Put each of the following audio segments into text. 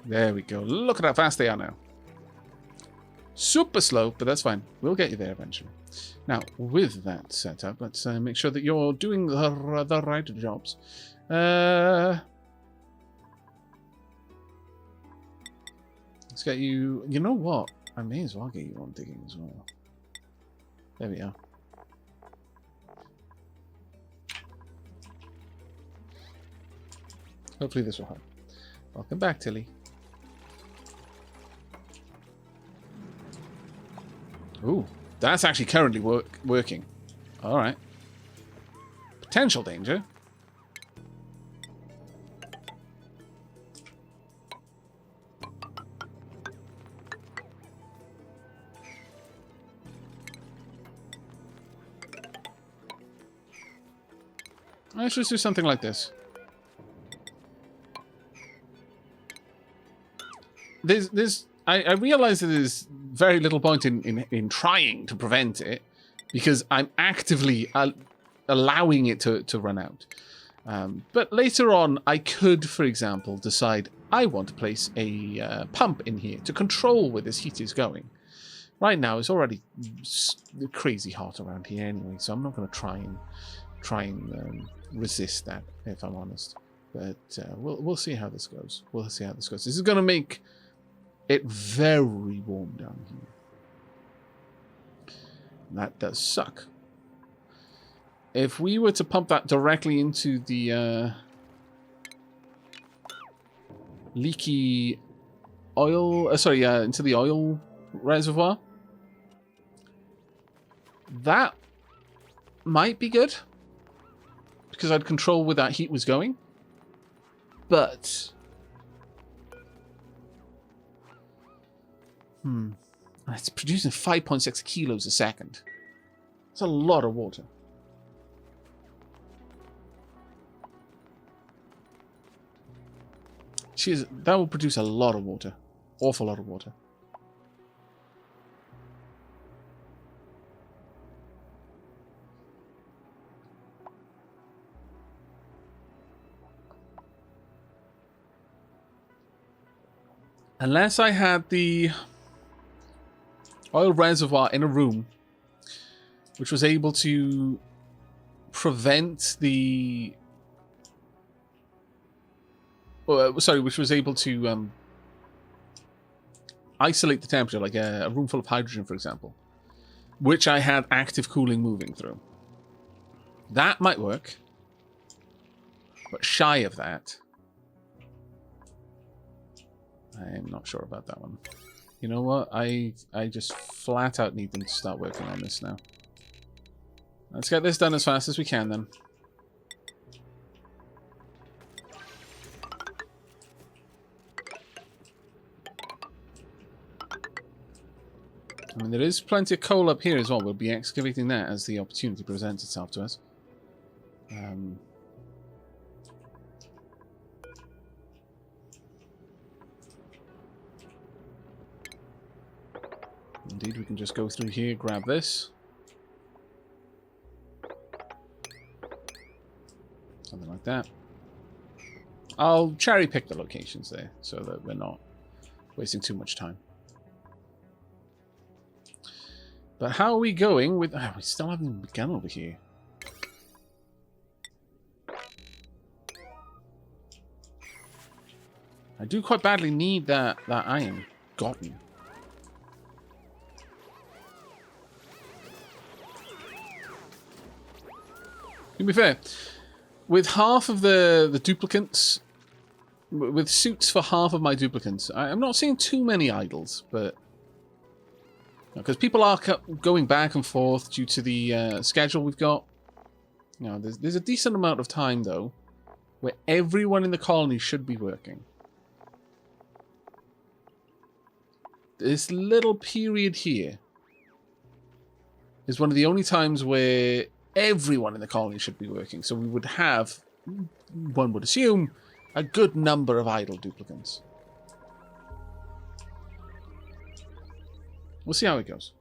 There we go. Look at how fast they are now. Super slow, but that's fine. We'll get you there eventually. Now, with that setup, let's make sure that you're doing the right jobs. Let's get you... You know what? I may as well get you on digging as well. There we are. Hopefully this will help. Welcome back, Tilly. Ooh, that's actually currently working. Alright. Potential danger. Let's just do something like this. I realize that there's very little point in trying to prevent it because I'm actively allowing it to run out. But later on, I could, for example, decide I want to place a pump in here to control where this heat is going. Right now, it's already crazy hot around here anyway, so I'm not going to try and resist that, if I'm honest. But we'll see how this goes. We'll see how this goes. This is going to make it very warm down here. That does suck. If we were to pump that directly into the leaky oil, into the oil reservoir, that might be good because I'd control where that heat was going. But it's producing 5.6 kilos a second. That's a lot of water. That will produce a lot of water. Awful lot of water. Unless I had the oil reservoir in a room which was able to prevent the... which was able to isolate the temperature, like a room full of hydrogen, for example, which I had active cooling moving through. That might work, but shy of that, I'm not sure about that one. You know what? I just flat out need them to start working on this now. Let's get this done as fast as we can then. I mean, there is plenty of coal up here as well. We'll be excavating that as the opportunity presents itself to us. Indeed, we can just go through here, grab this. Something like that. I'll cherry pick the locations there so that we're not wasting too much time. But how are we going with... we still haven't even begun over here. I do quite badly need that iron gotten. To be fair, with half of the duplicants, with suits for half of my duplicants, I'm not seeing too many idols, but... Because people are going back and forth due to the schedule we've got. You know, there's a decent amount of time, though, where everyone in the colony should be working. This little period here is one of the only times where everyone in the colony should be working. So we would have, one would assume, a good number of idle duplicants. We'll see how it goes.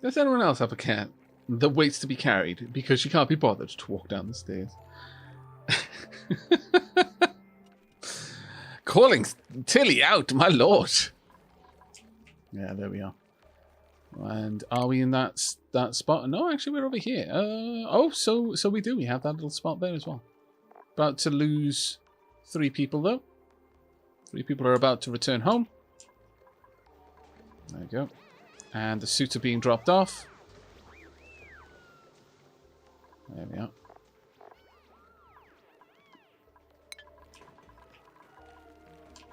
Does anyone else have a cat that waits to be carried because she can't be bothered to walk down the stairs? Calling Tilly out, my lord. Yeah, there we are. And are we in that spot? No, actually, we're over here. Oh, so we do. We have that little spot there as well. About to lose 3 people, though. 3 people are about to return home. There you go. And the suits are being dropped off. There we are.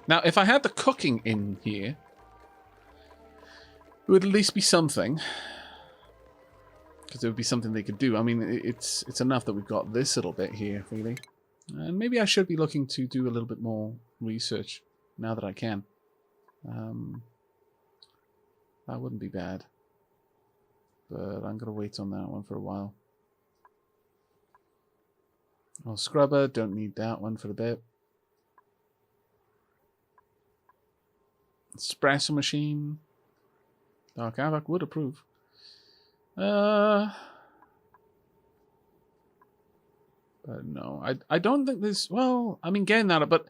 Now, if I had the cooking in here, it would at least be something. Because there would be something they could do. I mean, it's enough that we've got this little bit here, really. And maybe I should be looking to do a little bit more research now that I can. That wouldn't be bad. But I'm going to wait on that one for a while. Oh, scrubber, don't need that one for a bit. Espresso machine. Dark Aavak would approve. But no, I don't think there's... Well, I mean, getting that, but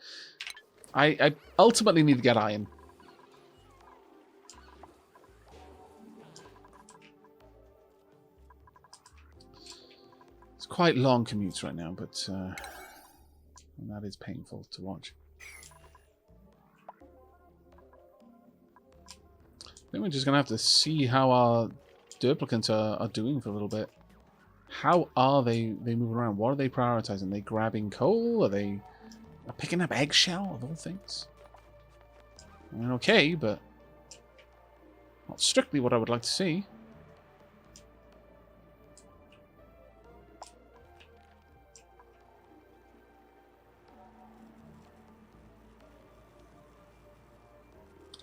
I ultimately need to get iron. It's quite long commutes right now, but and that is painful to watch. I think we're just going to have to see how our duplicants are doing for a little bit. How are they moving around? What are they prioritizing? Are they grabbing coal? Are they picking up eggshell, of all things? I mean, okay, but not strictly what I would like to see.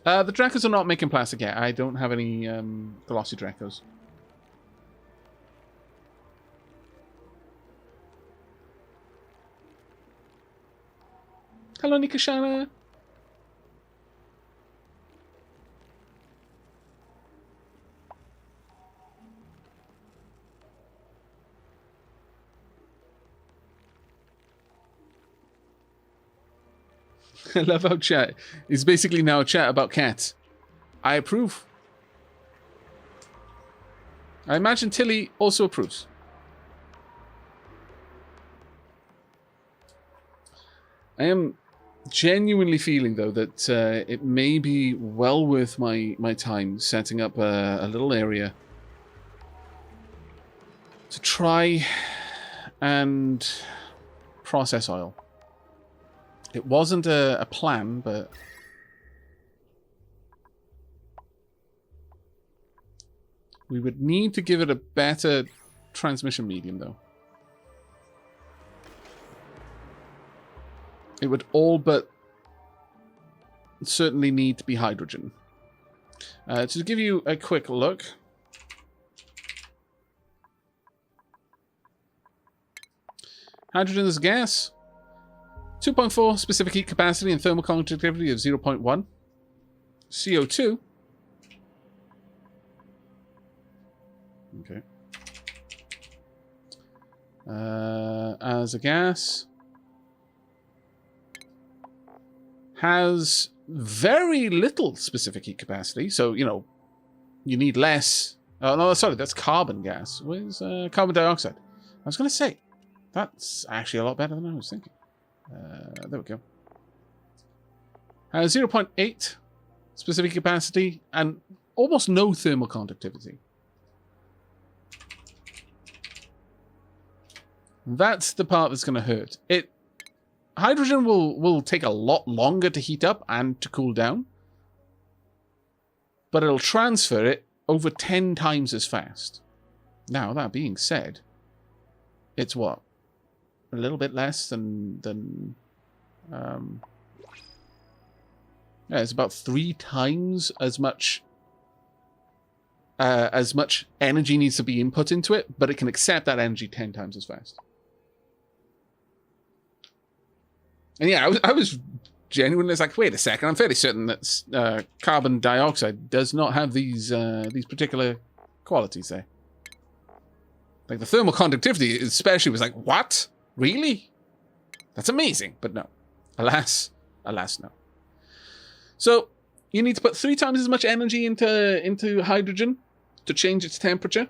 The Dracos are not making plastic yet. I don't have any glossy Dracos. Hello, Nikashana. I love how chat is basically now a chat about cats. I approve. I imagine Tilly also approves. I am genuinely feeling, though, that it may be well worth my time setting up a little area to try and process oil. It wasn't a plan, but we would need to give it a better transmission medium, though. It would all but certainly need to be hydrogen. To give you a quick look. Hydrogen is a gas. 2.4 specific heat capacity and thermal conductivity of 0.1. CO2. Okay. As a gas. Has very little specific heat capacity. So, you know, you need less. Oh, no, sorry, that's carbon gas. Where's carbon dioxide? I was going to say, that's actually a lot better than I was thinking. There we go. 0.8 specific capacity and almost no thermal conductivity. That's the part that's going to hurt. Hydrogen will take a lot longer to heat up and to cool down, but it'll transfer it over 10 times as fast. Now, that being said, it's what? A little bit less than yeah, it's about 3 times as much energy needs to be input into it, but it can accept that energy 10 times as fast. And yeah, I was genuinely like, wait a second, I'm fairly certain that carbon dioxide does not have these particular qualities there. Like the thermal conductivity especially was like, what? Really? That's amazing. But no. Alas, no. So you need to put 3 times as much energy into hydrogen to change its temperature.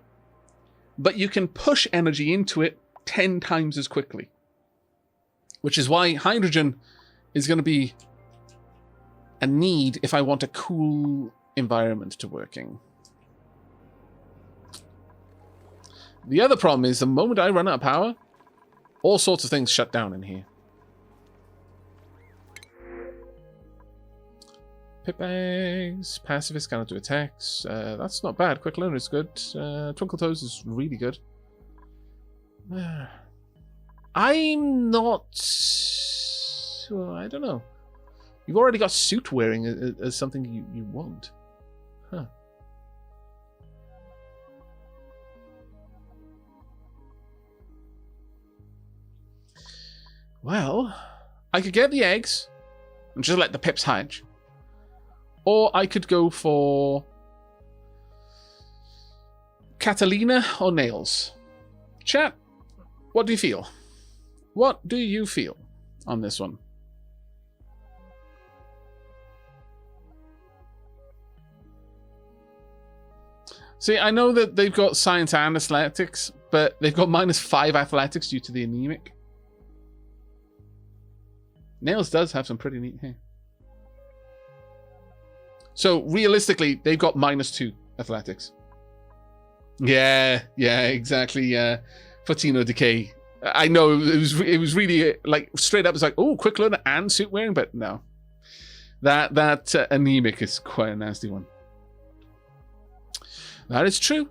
But you can push energy into it 10 times as quickly. Which is why hydrogen is going to be a need if I want a cool environment to work in. The other problem is the moment I run out of power, all sorts of things shut down in here. Pip eggs, pacifist cannot do attacks. That's not bad. Quick learner is good. Twinkle toes is really good. I'm not. I don't know. You've already got suit wearing as something you want. Huh. Well, I could get the eggs and just let the pips hatch. Or I could go for Catalina or nails. Chat, what do you feel? What do you feel on this one? See, I know that they've got science and athletics, but they've got -5 athletics due to the anemic. Nails does have some pretty neat hair. So, realistically, they've got -2 athletics. Yeah, exactly. Fatino Decay. I know, it was really, like, straight up, it's like, oh, quick learner and suit wearing, but no. That anemic is quite a nasty one. That is true.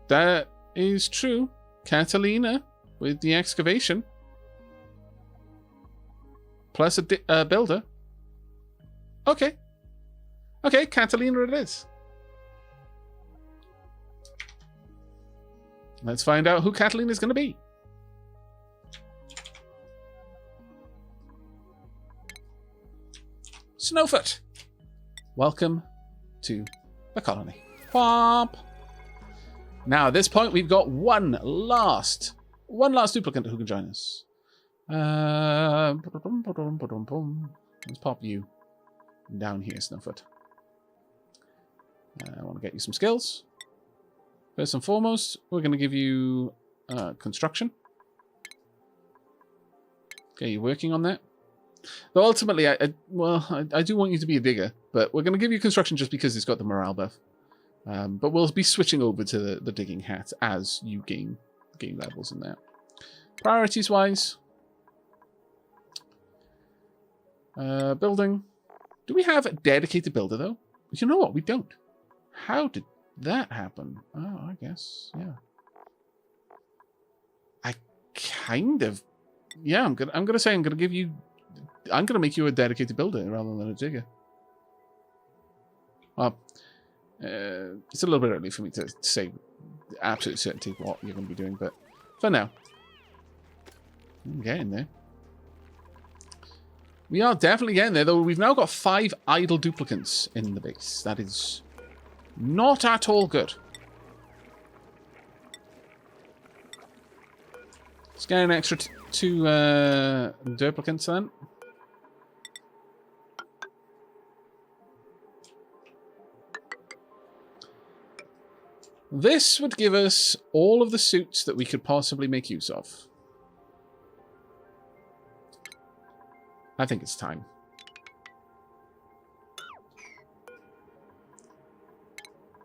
That is true. Catalina with the excavation. Plus a builder. Okay. Okay, Catalina it is. Let's find out who Catalina is going to be. Snowfoot. Welcome to the colony. Womp. Now, at this point, we've got one last duplicant who can join us. Let's pop you down here, Snowfoot. I want to get you some skills. First and foremost, we're going to give you construction. Okay, you're working on that. Though ultimately, I do want you to be a digger, but we're going to give you construction just because it's got the morale buff. But we'll be switching over to the digging hat as you gain levels in that. Priorities-wise, building. Do we have a dedicated builder, though? You know what? We don't. How did that happen? Oh, I guess, yeah. I kind of... Yeah, I'm gonna say I'm gonna give you... I'm gonna make you a dedicated builder rather than a digger. Well, it's a little bit early for me to say absolute certainty what you're going to be doing, but for now, I'm getting there. We are definitely getting there, though. We've now got 5 idle duplicants in the base. That is not at all good. Let's get an extra 2 duplicants then. This would give us all of the suits that we could possibly make use of. I think it's time.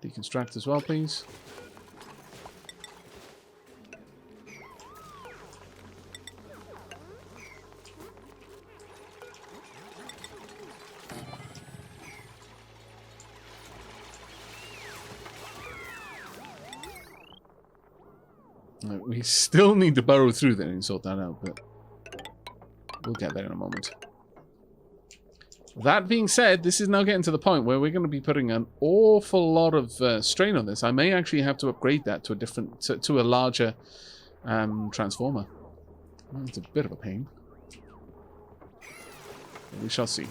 Deconstruct as well, please. We still need to burrow through there and sort that out, but we'll get there in a moment. That being said, this is now getting to the point where we're going to be putting an awful lot of strain on this. I may actually have to upgrade that to a different, to a larger transformer. Well, it's a bit of a pain. We shall see.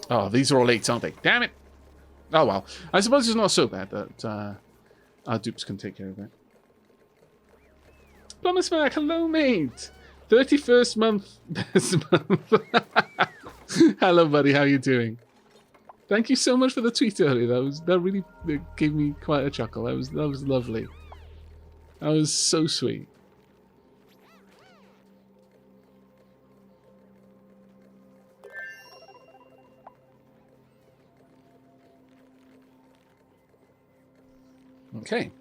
Oh, these are all 8s, aren't they? Damn it! Oh well. I suppose it's not so bad that Our dupes can take care of it. Promise Mac, hello mate. 31st month this month. Hello buddy, how you doing? Thank you so much for the tweet earlier. That really gave me quite a chuckle. That was lovely. That was so sweet. Okay.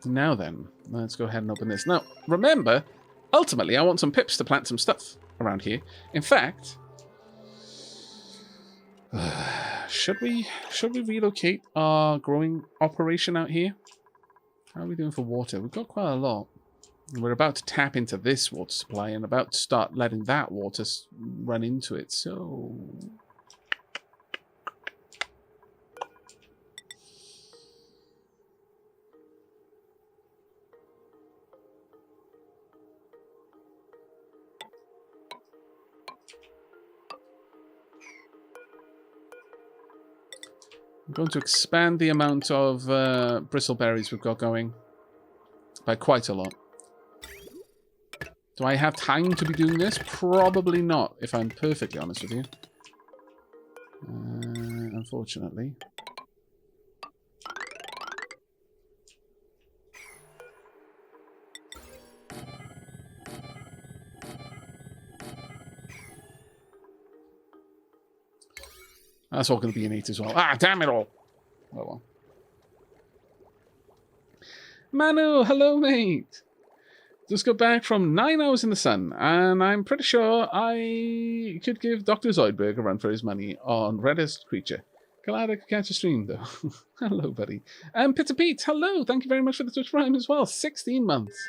Now then, let's go ahead and open this. Now, remember, ultimately, I want some pips to plant some stuff around here. In fact, should we relocate our growing operation out here? How are we doing for water? We've got quite a lot. We're about to tap into this water supply and about to start letting that water run into it. So I'm going to expand the amount of bristleberries we've got going by quite a lot. Do I have time to be doing this? Probably not, if I'm perfectly honest with you. Unfortunately. That's all going to be in 8 as well. Ah, damn it all. Oh well. Manu, hello mate. Just got back from 9 hours in the sun, and I'm pretty sure I could give Dr. Zoidberg a run for his money on Reddest Creature. Glad I could catch a stream, though. Hello, buddy. And Peter Pete, hello. Thank you very much for the Twitch Prime as well. 16 months.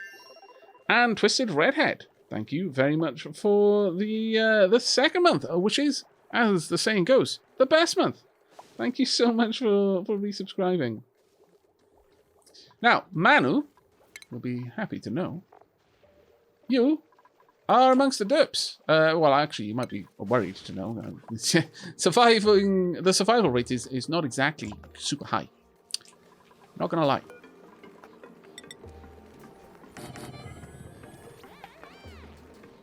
And Twisted Redhead, thank you very much for the second month, which is, as the saying goes, the best month. Thank you so much for resubscribing. Now, Manu will be happy to know you are amongst the derps. Well, actually, you might be worried to know. The survival rate is not exactly super high. Not gonna lie.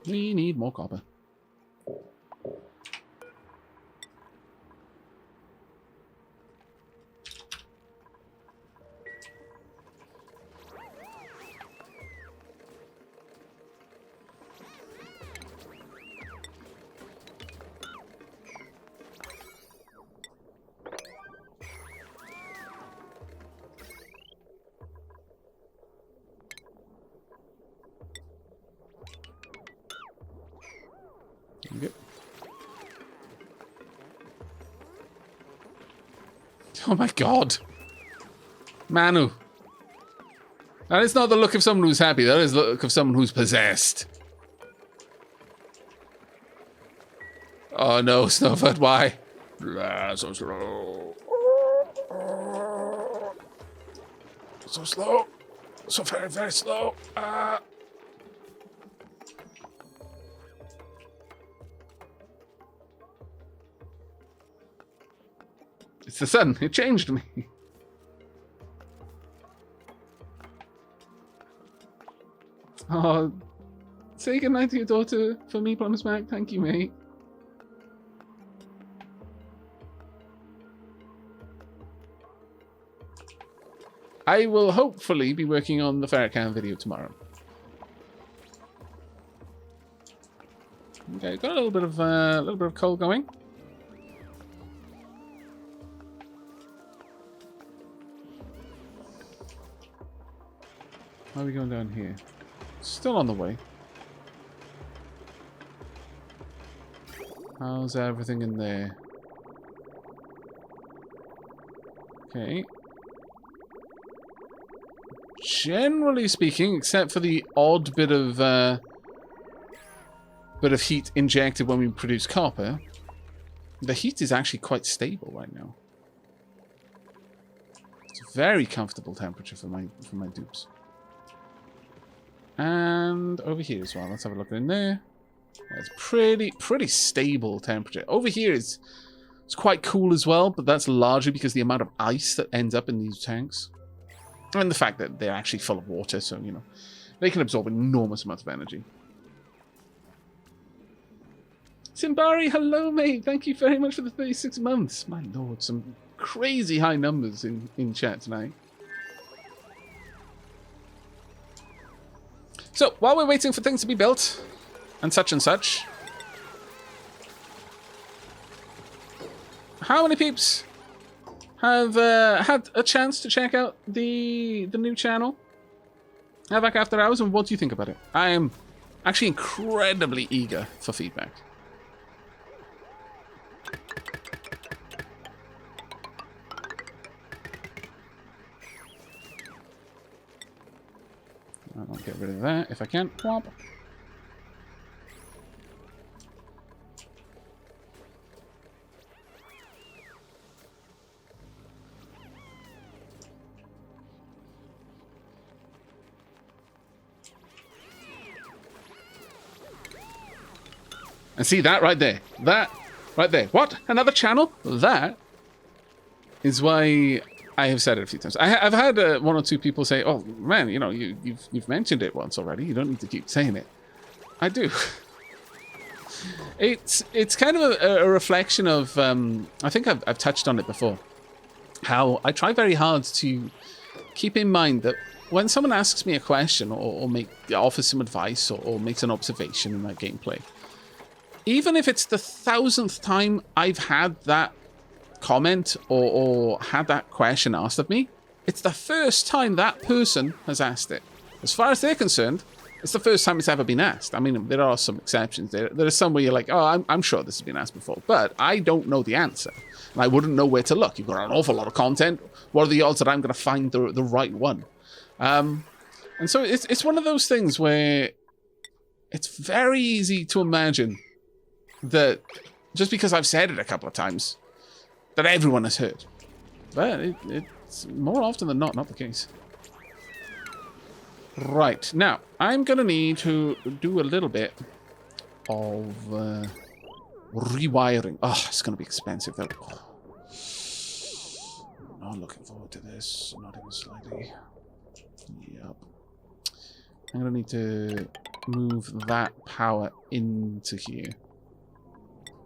We need more copper. Yep. Oh my god. Manu. That is not the look of someone who's happy. That is the look of someone who's possessed. Oh no, Snowfoot, why? So slow. So slow. So very, very slow. It's the sun. It changed me. Oh, say goodnight to your daughter for me, Promise Mac. Thank you, mate. I will hopefully be working on the ferret can video tomorrow. Okay, got a little bit of coal going. How are we going down here? Still on the way. How's everything in there? Okay. Generally speaking, except for the odd bit of heat injected when we produce copper, the heat is actually quite stable right now. It's a very comfortable temperature for my dupes. And over here as well. Let's have a look in there. It's pretty stable temperature. Over here it's quite cool as well, but that's largely because the amount of ice that ends up in these tanks. And the fact that they're actually full of water, so, you know, they can absorb enormous amounts of energy. Simbari, hello, mate. Thank you very much for the 36 months. My lord, some crazy high numbers in chat tonight. So, while we're waiting for things to be built, and such, how many peeps have had a chance to check out the new channel, Aavak After Hours, and what do you think about it? I am actually incredibly eager for feedback. I'll get rid of that if I can. Whomp. And see that right there. That right there. What? Another channel? That is why I have said it a few times. I've had one or two people say, "Oh man, you know, you've mentioned it once already. You don't need to keep saying it." I do. It's kind of a reflection of. I think I've touched on it before. How I try very hard to keep in mind that when someone asks me a question or offers some advice or makes an observation in that gameplay, even if it's the 1000th time I've had that comment or had that question asked of me, it's the first time that person has asked it. As far as they're concerned, it's the first time it's ever been asked. I mean, there are some exceptions. There are some where you're like, oh, I'm sure this has been asked before, but I don't know the answer. And I wouldn't know where to look. You've got an awful lot of content. What are the odds that I'm going to find the right one? And so it's one of those things where it's very easy to imagine that just because I've said it a couple of times, that everyone has heard. But it's more often than not the case. Right, now, I'm going to need to do a little bit of rewiring. Oh, it's going to be expensive, though. Not looking forward to this, not even slightly. Yep. I'm going to need to move that power into here.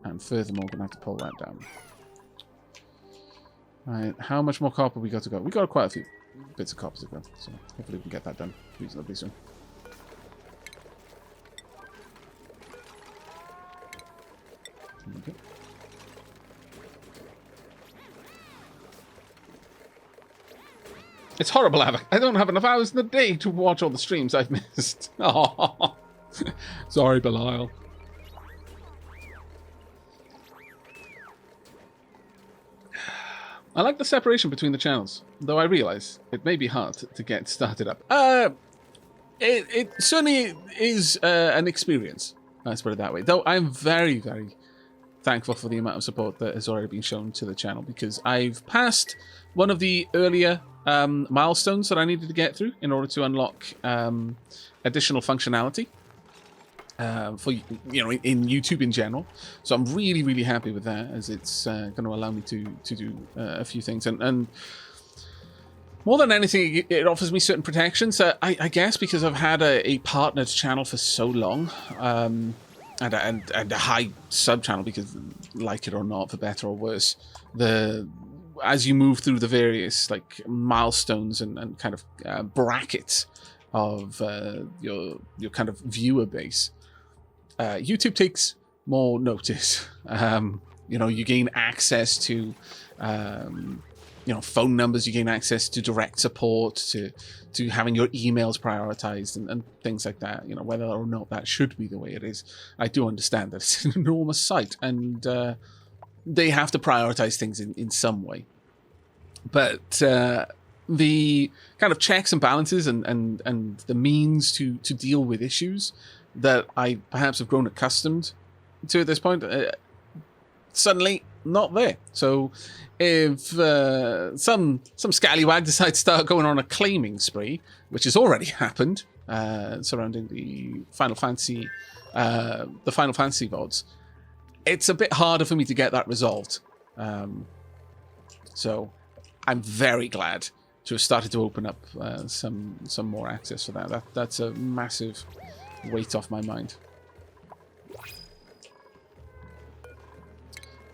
And furthermore, I'm going to have to pull that down. Alright, how much more copper we got to go? We got quite a few bits of copper to go, so hopefully we can get that done reasonably soon. Okay. It's horrible, Aavak. I don't have enough hours in the day to watch all the streams I've missed. Oh, sorry, Belial. I like the separation between the channels, though I realize it may be hard to get started up. It certainly is an experience, let's put it that way. Though I'm very, very thankful for the amount of support that has already been shown to the channel, because I've passed one of the earlier milestones that I needed to get through in order to unlock additional functionality. For in YouTube in general, so I'm really, really happy with that, as it's going to allow me to do a few things, and more than anything, it offers me certain protections. I guess because I've had a partnered channel for so long, and a high sub channel, because like it or not, for better or worse, as you move through the various like milestones and kind of brackets of your kind of viewer base. YouTube takes more notice. You gain access to, phone numbers. You gain access to direct support, to having your emails prioritized and things like that. You know, whether or not that should be the way it is, I do understand that it's an enormous site, and they have to prioritize things in some way. But the kind of checks and balances and the means to deal with issues that I perhaps have grown accustomed to at this point, suddenly not there. So if some scallywag decides to start going on a claiming spree, which has already happened surrounding the Final Fantasy VODs, it's a bit harder for me to get that resolved. So I'm very glad to have started to open up some more access for that. That's a massive weight off my mind.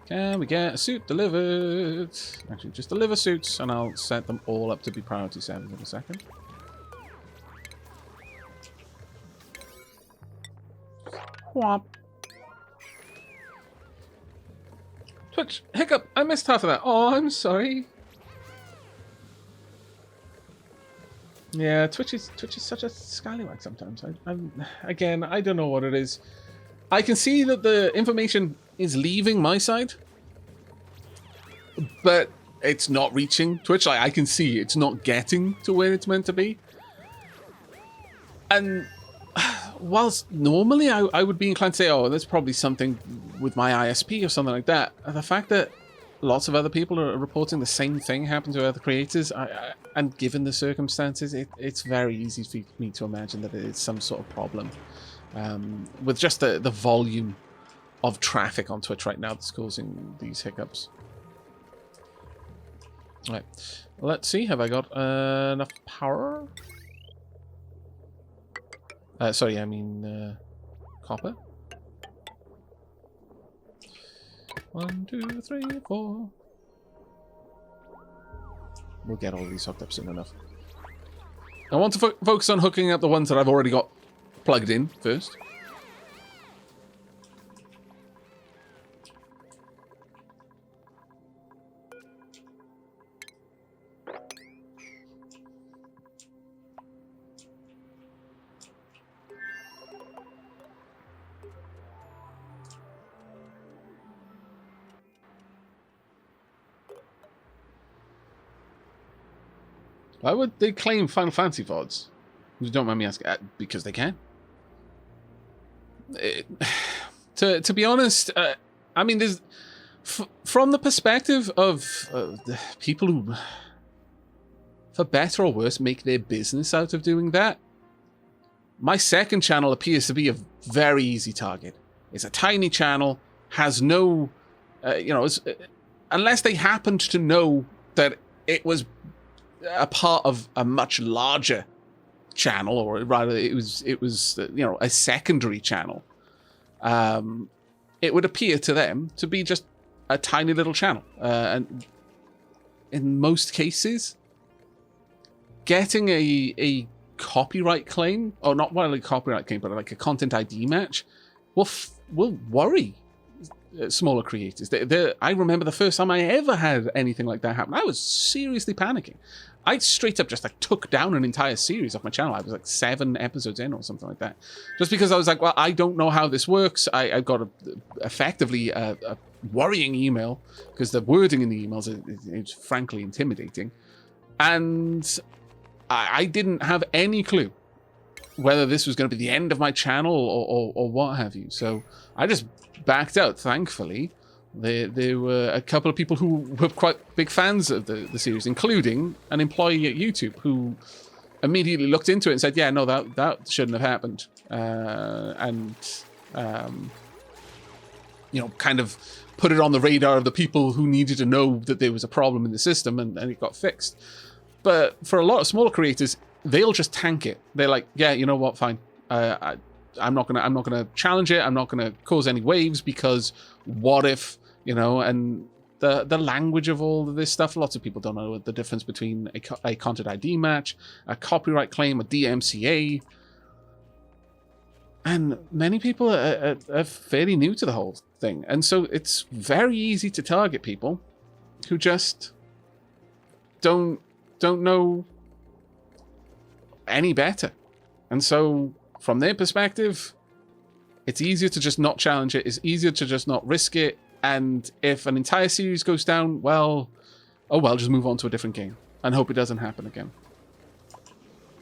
Can we get a suit delivered? Actually, just deliver suits, and I'll set them all up to be priority 7 in a second. Whop. Twitch, hiccup, I missed half of that. Oh, I'm sorry. Yeah, Twitch is such a scallywag sometimes. Again, I don't know what it is. I can see that the information is leaving my side, but it's not reaching Twitch. Like, I can see it's not getting to where it's meant to be. And whilst normally I would be inclined to say, oh, there's probably something with my ISP or something like that, the fact that lots of other people are reporting the same thing happened to other creators, and given the circumstances, it's very easy for me to imagine that it's some sort of problem with just the volume of traffic on Twitch right now that's causing these hiccups. Right, let's see, have I got enough power? Sorry, I mean copper. 1, 2, 3, 4. We'll get all these hooked up soon enough. I want to focus on hooking up the ones that I've already got plugged in first. Why would they claim Final Fantasy VODs? You don't mind me asking. Because they can. To be honest, I mean, there's from the perspective of the people who, for better or worse, make their business out of doing that. My second channel appears to be a very easy target. It's a tiny channel, has no, you know, unless they happened to know that it was a part of a much larger channel, or rather it was you know, a secondary channel, it would appear to them to be just a tiny little channel, and in most cases getting a copyright claim, or not really a copyright claim, but like a content ID match will worry smaller creators. I remember the first time I ever had anything like that happen, I was seriously panicking. I straight up just like took down an entire series off my channel. I was like 7 episodes in or something like that, just because I was like, well, I don't know how this works. I got effectively a worrying email because the wording in the emails is frankly intimidating, and I didn't have any clue whether this was going to be the end of my channel or what have you. So I just backed out. Thankfully, there were a couple of people who were quite big fans of the series, including an employee at YouTube who immediately looked into it and said, yeah, no, that shouldn't have happened. You know, kind of put it on the radar of the people who needed to know that there was a problem in the system, and it got fixed. But for a lot of smaller creators, they'll just tank it. They're like, yeah, you know what, fine. I'm not gonna challenge it. I'm not gonna cause any waves, because what if, you know? And the language of all of this stuff, lots of people don't know the difference between a content ID match, a copyright claim, a DMCA, and many people are fairly new to the whole thing, and so it's very easy to target people who just don't know any better. And so from their perspective, it's easier to just not challenge it. It's easier to just not risk it. And if an entire series goes down, well, oh well, just move on to a different game and hope it doesn't happen again.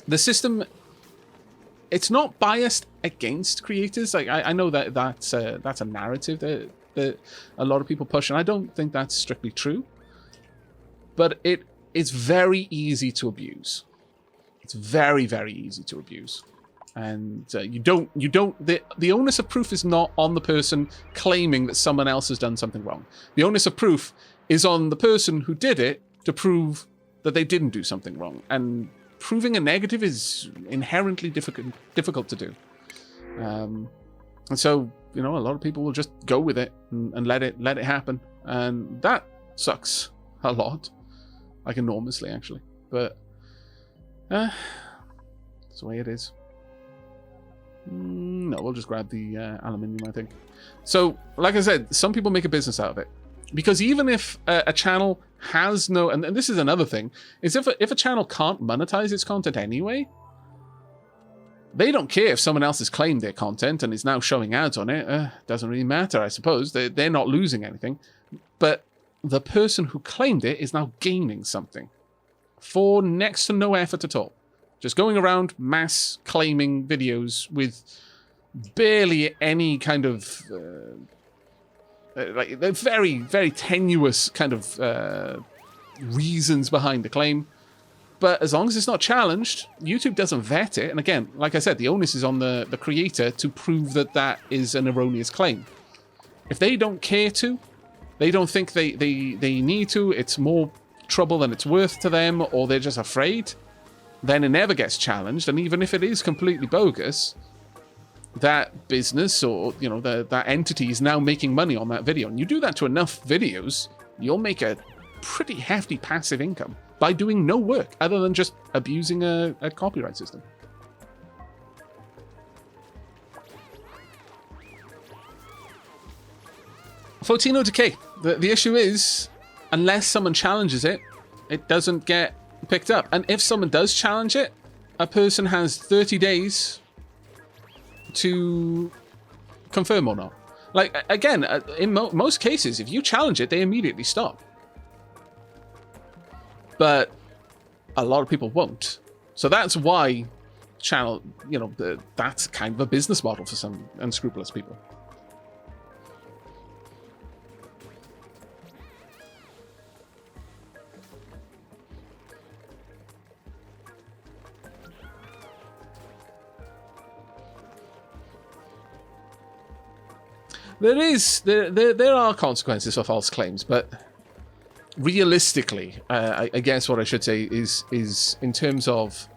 The system, it's not biased against creators. Like I know that's a narrative that a lot of people push, and I don't think that's strictly true. But it's very easy to abuse. It's very, very easy to abuse. And the onus of proof is not on the person claiming that someone else has done something wrong. The onus of proof is on the person who did it to prove that they didn't do something wrong. And proving a negative is inherently difficult to do. And so, you know, a lot of people will just go with it and let it happen. And that sucks a lot. Like enormously, actually. But that's the way it is. No, we'll just grab the aluminium, I think. So, like I said, some people make a business out of it. Because even if a channel has no... And this is another thing. Is if a channel can't monetize its content anyway, they don't care if someone else has claimed their content and is now showing ads on it. Doesn't really matter, I suppose. They're not losing anything. But the person who claimed it is now gaining something. For next to no effort at all. Just going around mass claiming videos with barely any kind of like very, very tenuous kind of reasons behind the claim. But as long as it's not challenged, YouTube doesn't vet it. And again, like I said, the onus is on the creator to prove that that is an erroneous claim. If they don't care to, they don't think they need to, it's more trouble than it's worth to them, or they're just afraid, then it never gets challenged. And even if it is completely bogus, that business or, you know, that entity is now making money on that video. And you do that to enough videos, you'll make a pretty hefty passive income by doing no work other than just abusing a copyright system. Photino Decay. The issue is, unless someone challenges it, it doesn't get picked up. And if someone does challenge it, a person has 30 days to confirm or not. Like, again, in most cases, if you challenge it, they immediately stop. But a lot of people won't. So that's why channel, you know, that's kind of a business model for some unscrupulous people. There are consequences for false claims, but realistically, I guess what I should say is in terms of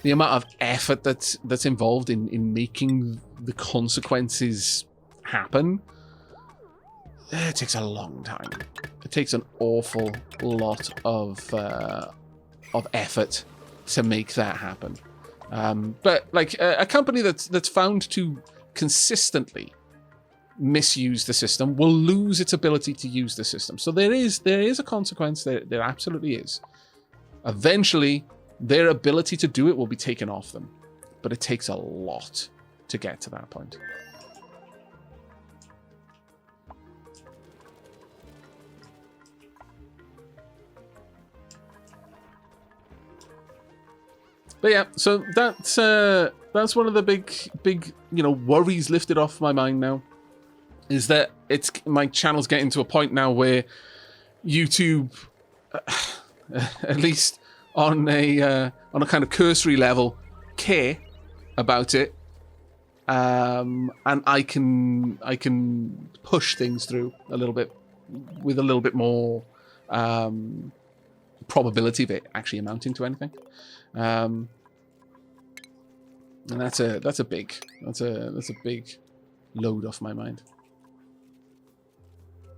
the amount of effort that's involved in making the consequences happen, it takes a long time. It takes an awful lot of effort to make that happen. But like a company that's found to consistently misuse the system will lose its ability to use the system. So there is a consequence. There absolutely is. Eventually, their ability to do it will be taken off them, but it takes a lot to get to that point. But yeah, so that's one of the big worries lifted off my mind now. Is that my channel's getting to a point now where YouTube, at least on a kind of cursory level, care about it, and I can push things through a little bit with a little bit more probability of it actually amounting to anything, and that's a big load off my mind.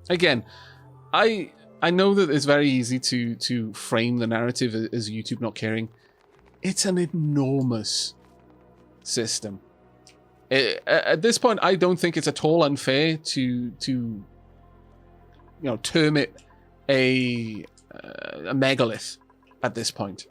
Again, I know that it's very easy to frame the narrative as YouTube not caring. It's an enormous system. At this point, I don't think it's at all unfair to term it a megalith at this point.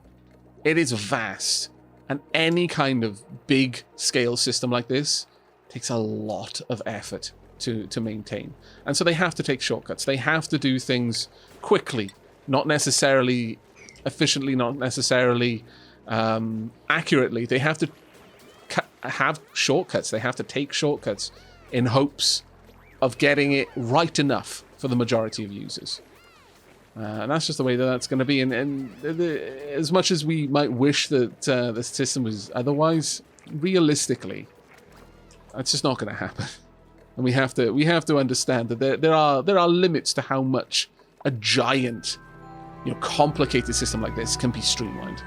It is vast, and any kind of big scale system like this takes a lot of effort to maintain. And so they have to take shortcuts. They have to do things quickly, not necessarily efficiently, not necessarily accurately. They have to have shortcuts. They have to take shortcuts in hopes of getting it right enough for the majority of users. And that's just the way that's going to be. And as much as we might wish that the system was otherwise, realistically, that's just not going to happen. And we have to understand that there are limits to how much a giant complicated system like this can be streamlined.